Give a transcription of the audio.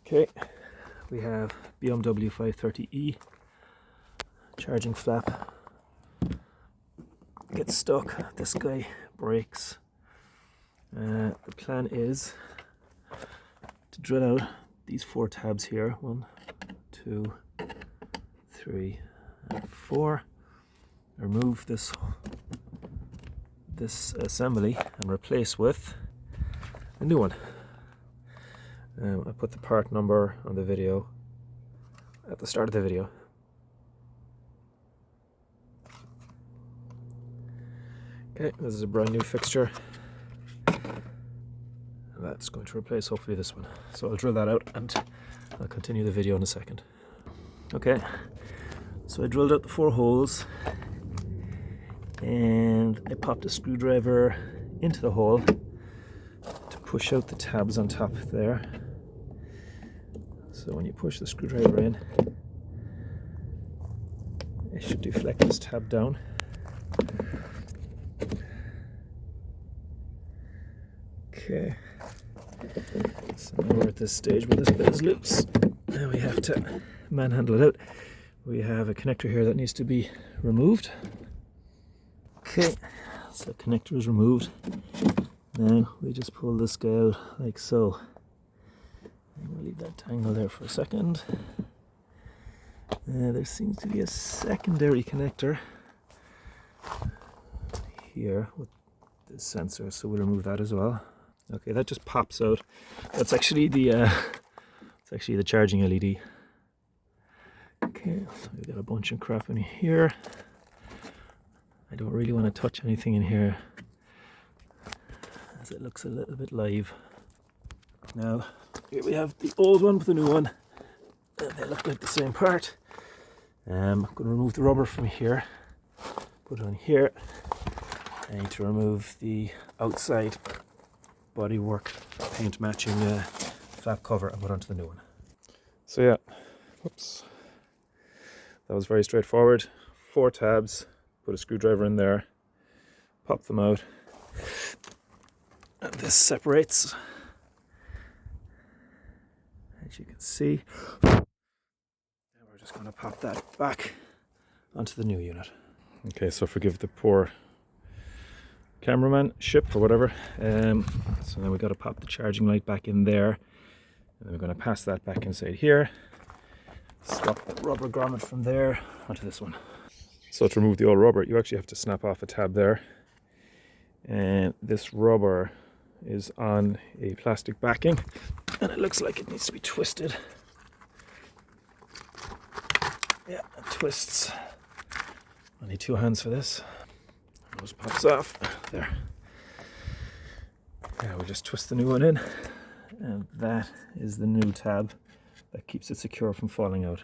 Okay, we have BMW 530e charging flap. Gets stuck, this guy breaks. The plan is to drill out these 4 tabs here, 1, 2, 3, and 4. Remove this assembly and replace with a new one. I put the part number on the video at the start of the video. Okay, this is a brand new fixture. That's going to replace hopefully this one. So I'll drill that out and I'll continue the video in a second. Okay, so I drilled out the 4 holes and I popped a screwdriver into the hole to push out the tabs on top there. So when you push the screwdriver in, it should deflect this tab down. Okay, so now we're at this stage where this bit is loose and we have to manhandle it out. We have a connector here that needs to be removed. Okay, so the connector is removed. Now we just pull this guy out like so. I'm going to leave that tangle there for a second. There seems to be a secondary connector here with this sensor, so we'll remove that as well. Okay, that just pops out. That's actually the charging LED. Okay, so we've got a bunch of crap in here. I don't really want to touch anything in here as it looks a little bit live. Now, here we have the old one with the new one. And they look like the same part. I'm going to remove the rubber from here, put it on here. I need to remove the outside bodywork paint matching flap cover and put onto the new one. So yeah, whoops. That was very straightforward. 4 tabs, put a screwdriver in there, pop them out, and this separates, as you can see. And we're just going to pop that back onto the new unit. Okay, so forgive the poor cameramanship or whatever. So then we've got to pop the charging light back in there, and then we're going to pass that back inside here. Swap the rubber grommet from there onto this one. So to remove the old rubber, you actually have to snap off a tab there, and this rubber is on a plastic backing and it looks like it needs to be twisted. Yeah, it twists. I need 2 hands for this. It just pops off there. Yeah, we just twist the new one in, and that is the new tab that keeps it secure from falling out.